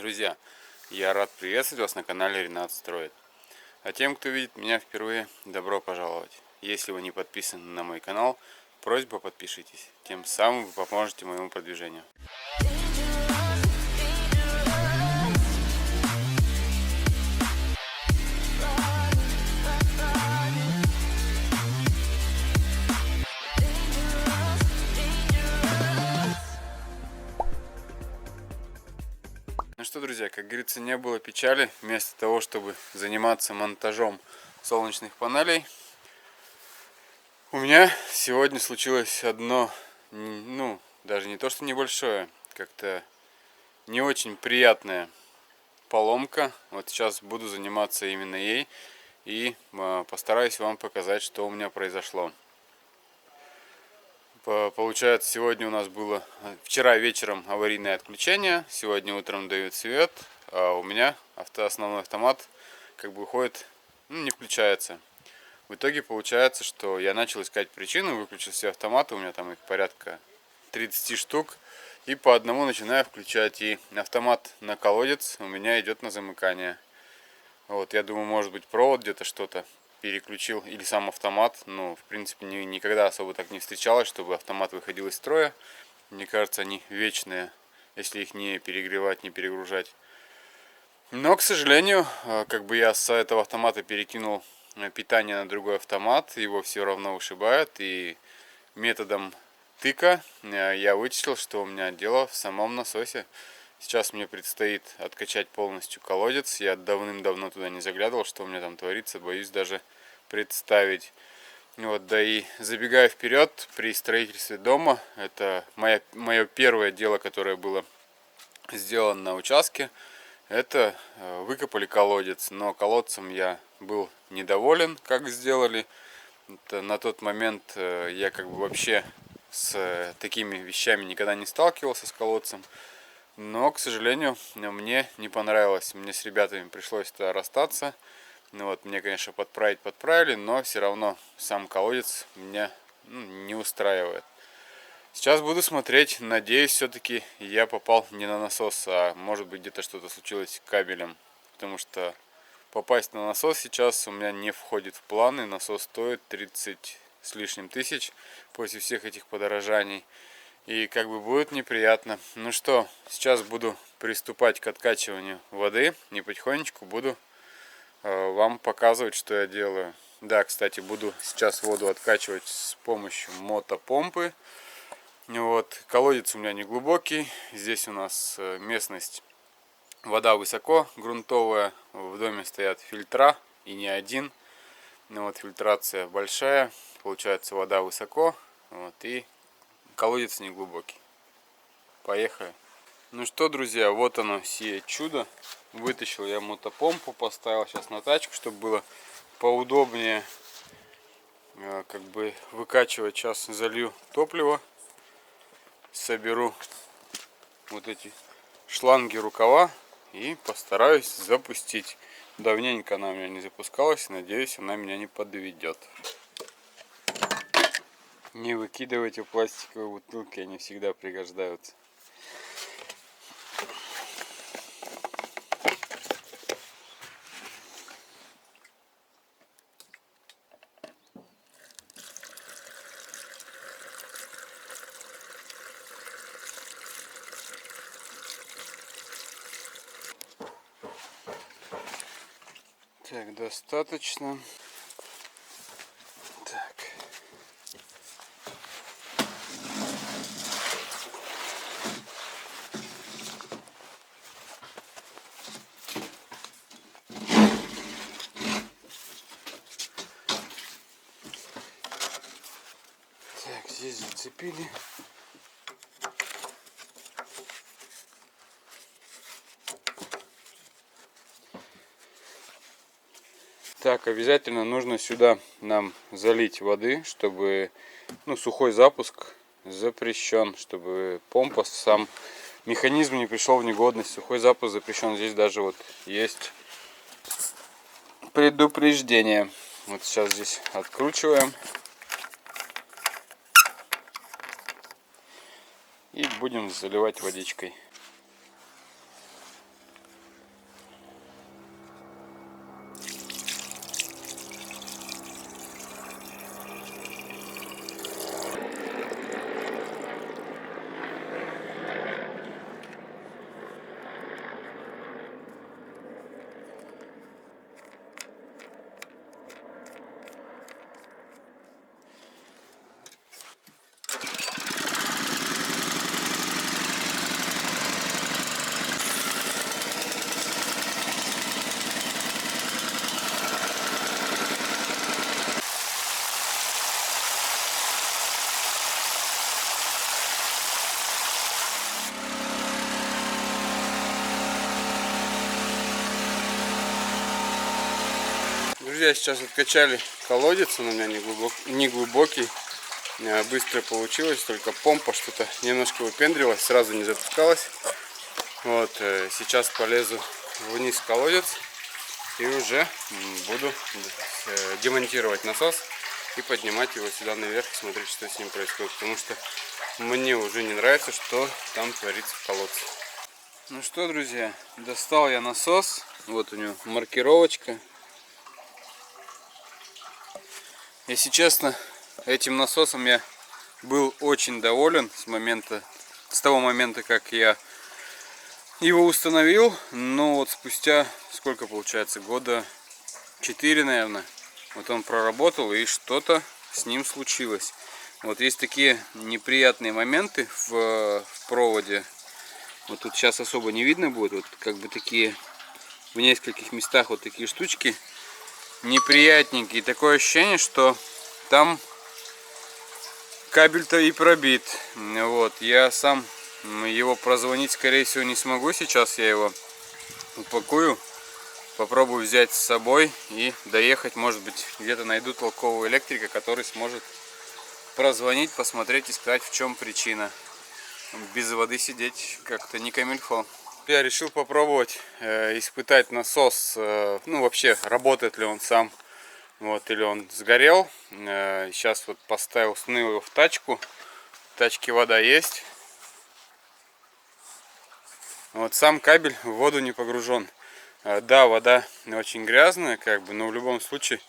Друзья, я рад приветствовать вас на канале Ренат Строит. А тем, кто видит меня впервые, добро пожаловать. Если вы не подписаны на мой канал, просьба подпишитесь. Тем самым вы поможете моему продвижению. Ну что, друзья, как говорится, не было печали. Вместо того, чтобы заниматься монтажом солнечных панелей, у меня сегодня случилось одно, даже не то что небольшое, как-то не очень приятная поломка. Вот сейчас буду заниматься именно ей и постараюсь вам показать, что у меня произошло. Получается, сегодня у нас было, вчера вечером аварийное отключение, сегодня утром дают свет, а у меня основной автомат как бы уходит, не включается. В итоге получается, что я начал искать причину, выключил все автоматы, у меня там их порядка 30 штук, и по одному начинаю включать, и автомат на колодец у меня идет на замыкание. Вот, я думаю, может быть, провод где-то что-то переключил, или сам автомат. Ну, в принципе, никогда особо так не встречалось, чтобы автомат выходил из строя. Мне кажется, они вечные, если их не перегревать, не перегружать. Но, к сожалению, как бы я с этого автомата перекинул питание на другой автомат, его все равно ушибает, и методом тыка я вычислил, что у меня дело в самом насосе. Сейчас мне предстоит откачать полностью колодец. Я давным-давно туда не заглядывал, что у меня там творится, боюсь даже представить. Вот, да и забегая вперед, при строительстве дома, это мое первое дело, которое было сделано на участке, это выкопали колодец. Но колодцем я был недоволен, как сделали. На тот момент я как бы вообще с такими вещами никогда не сталкивался, с колодцем. Но, к сожалению, мне не понравилось. Мне с ребятами пришлось тогда расстаться. Вот, мне, конечно, подправили, но все равно сам колодец меня не устраивает. Сейчас буду смотреть. Надеюсь, все-таки я попал не на насос, а может быть где-то что-то случилось с кабелем. Потому что попасть на насос сейчас у меня не входит в планы. Насос стоит 30 с лишним тысяч после всех этих подорожаний. И как бы будет неприятно. Ну что, сейчас буду приступать к откачиванию воды. И потихонечку буду вам показывать, что я делаю. Да, кстати, буду сейчас воду откачивать с помощью мотопомпы. Вот, колодец у меня не глубокий. Здесь у нас местность, вода высоко, грунтовая. В доме стоят фильтра, и не один. Вот, фильтрация большая. Получается, вода высоко. Вот, и колодец не глубокий. Поехали. Ну что, друзья, вот оно, сие чудо. Вытащил я мотопомпу, поставил сейчас на тачку, чтобы было поудобнее как бы выкачивать. Сейчас залью топливо, соберу вот эти шланги, рукава и постараюсь запустить. Давненько она у меня не запускалась, надеюсь, она меня не подведет. Не выкидывайте пластиковые бутылки, они всегда пригождаются. Так, достаточно. Так. Так, здесь зацепили. Так, обязательно нужно сюда нам залить воды, чтобы, сухой запуск запрещен, чтобы помпа, сам механизм не пришел в негодность. Сухой запуск запрещен. Здесь даже вот есть предупреждение. Вот сейчас здесь откручиваем. И будем заливать водичкой. Друзья, сейчас откачали колодец, он у меня не глубокий, быстро получилось, только помпа что-то немножко выпендрилась, сразу не запускалась. Вот, сейчас полезу вниз в колодец и уже буду демонтировать насос и поднимать его сюда наверх, смотреть, что с ним происходит, потому что мне уже не нравится, что там творится в колодце. Ну что, друзья, достал я насос, вот у него маркировочка. Если честно, этим насосом я был очень доволен с того момента, как я его установил. Но вот спустя, сколько получается, года 4, наверное, вот он проработал и что-то с ним случилось. Вот есть такие неприятные моменты в проводе. Вот тут сейчас особо не видно будет, вот как бы такие в нескольких местах вот такие штучки неприятненькие. Такое ощущение, что там кабель-то и пробит. Вот, я сам его прозвонить, скорее всего, не смогу. Сейчас я его упакую, попробую взять с собой и доехать. Может быть, где-то найду толкового электрика, который сможет прозвонить, посмотреть и сказать, в чем причина. Без воды сидеть как-то не камильфо. Я решил попробовать испытать насос, ну вообще работает ли он сам, вот, или он сгорел. Сейчас вот установил его в тачку. В тачке вода есть. Вот сам кабель в воду не погружен. Да, вода очень грязная, как бы, но в любом случае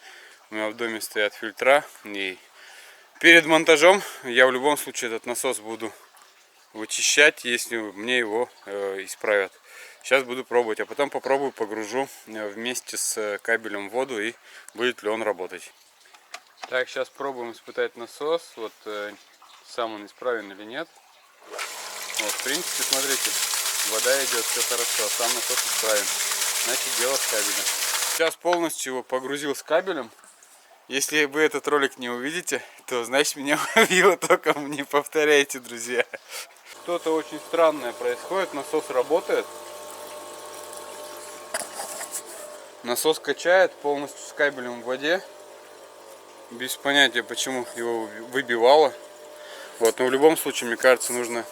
у меня в доме стоят фильтра. И перед монтажом я в любом случае этот насос буду вычищать, если мне его исправят. Сейчас буду пробовать, а потом попробую погружу вместе с кабелем в воду и будет ли он работать. Так, сейчас пробуем испытать насос. Вот сам он исправен или нет. Вот, в принципе, смотрите, вода идет, все хорошо, а сам насос исправен. Значит, дело с кабелем. Сейчас полностью его погрузил с кабелем. Если вы этот ролик не увидите, то значит меня убило током. Не повторяйте, друзья. Что-то очень странное происходит. Насос работает. Насос качает полностью с кабелем в воде. Без понятия, почему его выбивало. Вот, но в любом случае, мне кажется, нужно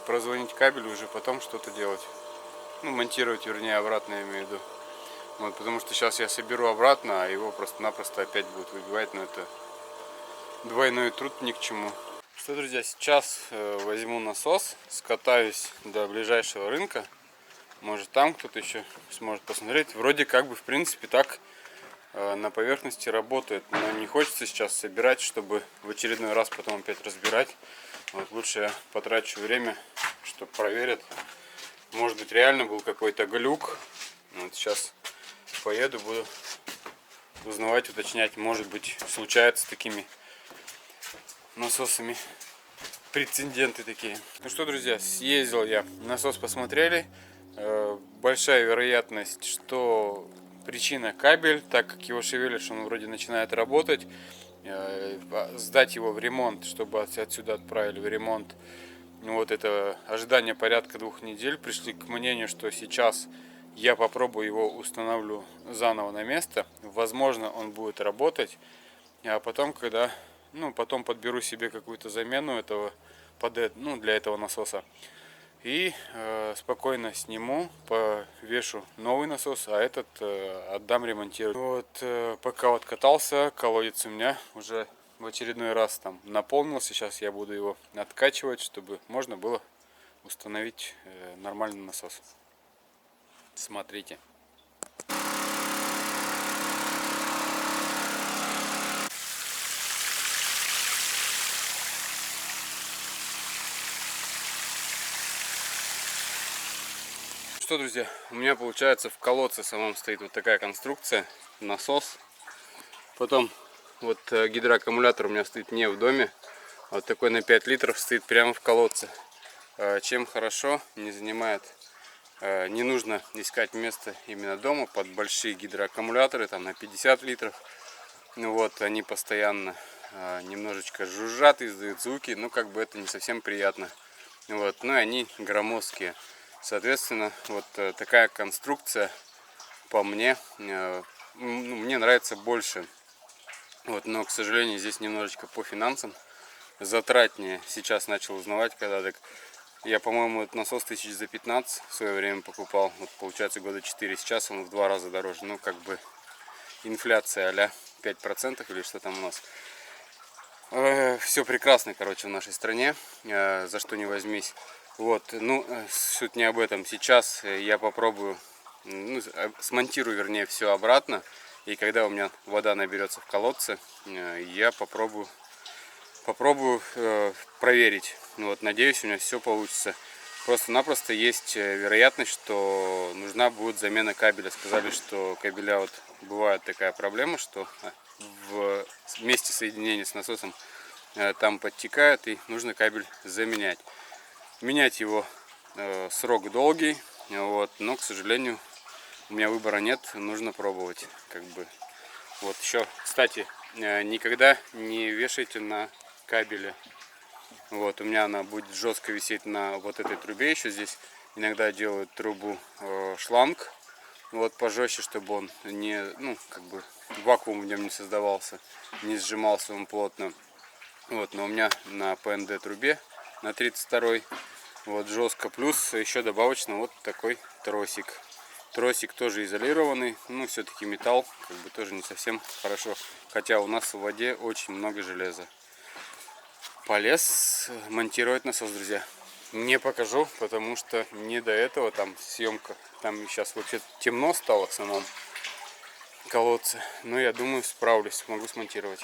прозвонить кабель и уже потом что-то делать. Ну, монтировать, вернее, обратно, я имею в виду. Вот, потому что сейчас я соберу обратно, а его просто-напросто опять будут выбивать. Но это двойной труд ни к чему. Что, друзья, сейчас возьму насос, скатаюсь до ближайшего рынка. Может, там кто-то еще сможет посмотреть. Вроде как бы, в принципе, так на поверхности работает. Но не хочется сейчас собирать, чтобы в очередной раз потом опять разбирать. Вот, лучше я потрачу время, чтобы проверят. Может быть, реально был какой-то глюк. Вот сейчас поеду, буду узнавать, уточнять. Может быть, случается с такими насосами прецеденты такие. Ну что, друзья, съездил я, насос посмотрели. Большая вероятность, что причина кабель, так как его шевелишь, он вроде начинает работать. Сдать его в ремонт, чтобы отсюда отправили в ремонт. Вот это ожидание порядка 2 недель. Пришли к мнению, что сейчас я попробую его установлю заново на место. Возможно, он будет работать. А потом, когда потом подберу себе какую-то замену этого для этого насоса. И спокойно сниму, повешу новый насос, а этот отдам ремонтировать. Вот, пока вот катался, колодец у меня уже в очередной раз там наполнился. Сейчас я буду его откачивать, чтобы можно было установить нормальный насос. Смотрите. Что, друзья, у меня получается в колодце самом стоит вот такая конструкция, насос. Потом вот гидроаккумулятор у меня стоит не в доме, а вот такой на 5 литров стоит прямо в колодце. Чем хорошо, не занимает, не нужно искать место именно дома под большие гидроаккумуляторы, там на 50 литров. Ну вот, они постоянно немножечко жужжат, издают звуки, ну как бы это не совсем приятно. Вот, ну и они громоздкие. Соответственно, вот такая конструкция по мне ну, мне нравится больше. Вот, но, к сожалению, здесь немножечко по финансам затратнее. Сейчас начал узнавать, когда так. Я, по-моему, этот насос тысяч за 15 в свое время покупал. Вот, получается, года 4. Сейчас он в 2 раза дороже. Ну, как бы инфляция а-ля 5% или что там у нас. Все прекрасно, короче, в нашей стране. За что не возьмись. Вот, ну, суть не об этом. Сейчас я попробую, ну, смонтирую, вернее, все обратно. И когда у меня вода наберется в колодце, я попробую проверить. Вот, надеюсь, у меня все получится. Просто-напросто есть вероятность, что нужна будет замена кабеля. Сказали, что кабеля, вот бывает такая проблема, что в месте соединения с насосом там подтекает, и нужно кабель заменять. Менять его срок долгий, вот, но, к сожалению, у меня выбора нет, нужно пробовать, как бы. Вот еще, кстати, никогда не вешайте на кабеле. Вот, у меня она будет жестко висеть на вот этой трубе. Еще здесь иногда делают трубу шланг, вот, пожестче, чтобы он не, ну, как бы вакуум в нем не создавался, не сжимался он плотно. Вот, но у меня на ПНД трубе на 32-й вот жестко, плюс еще добавочно вот такой тросик. Тросик тоже изолированный, ну, все-таки металл, как бы тоже не совсем хорошо. Хотя у нас в воде очень много железа. Полез монтировать насос, друзья. Не покажу, потому что не до этого там съемка. Там сейчас вообще темно стало в самом колодце. Но я думаю, справлюсь, могу смонтировать.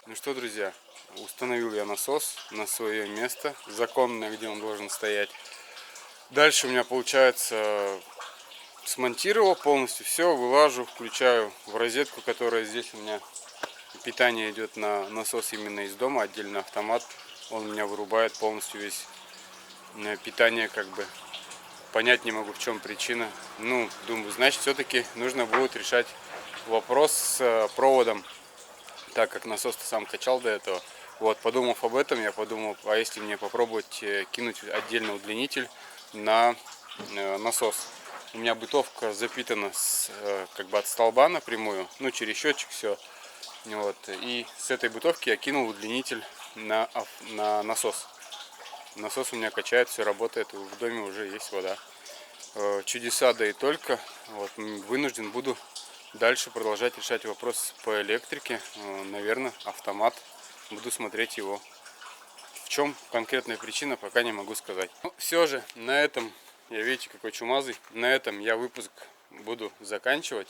Ну что, друзья, установил я насос на свое место, законное, где он должен стоять. Дальше у меня получается... Смонтировал полностью все, вылажу, включаю в розетку, которая здесь у меня. Питание идет на насос именно из дома, отдельно автомат. Он у меня вырубает полностью весь питание, как бы. Понять не могу, в чем причина. Ну, думаю, значит, все-таки нужно будет решать вопрос с проводом, так как насос-то сам качал до этого. Вот, подумав об этом, я подумал, а если мне попробовать кинуть отдельно удлинитель на насос. У меня бытовка запитана как бы от столба напрямую, ну, через счетчик все. Вот. И с этой бытовки я кинул удлинитель на насос. Насос у меня качает, все работает, в доме уже есть вода. Чудеса, да и только. Вот. Вынужден буду дальше продолжать решать вопрос по электрике. Наверное, автомат. Буду смотреть его. В чем конкретная причина, пока не могу сказать. Но все же на этом... Я, видите, какой чумазый. На этом я выпуск буду заканчивать.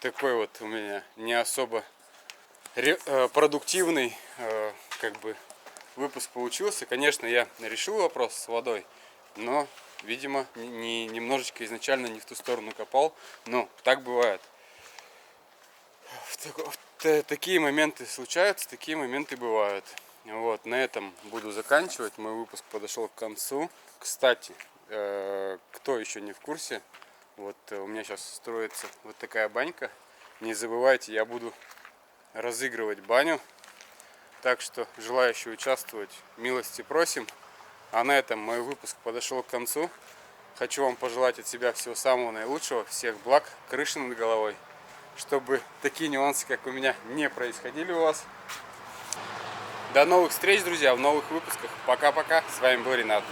Такой вот у меня не особо продуктивный как бы выпуск получился. Конечно, я решил вопрос с водой, но, видимо, немножечко изначально не в ту сторону копал. Но так бывает. Такие моменты случаются, такие моменты бывают. Вот, на этом буду заканчивать. Мой выпуск подошел к концу. Кстати, кто еще не в курсе, вот у меня сейчас строится вот такая банька. Не забывайте, я буду разыгрывать баню. Так что желающие участвовать, милости просим. А на этом мой выпуск подошел к концу. Хочу вам пожелать от себя всего самого наилучшего, всех благ, крыши над головой, чтобы такие нюансы, как у меня, не происходили у вас. До новых встреч, друзья, в новых выпусках. Пока-пока. С вами был Ренат.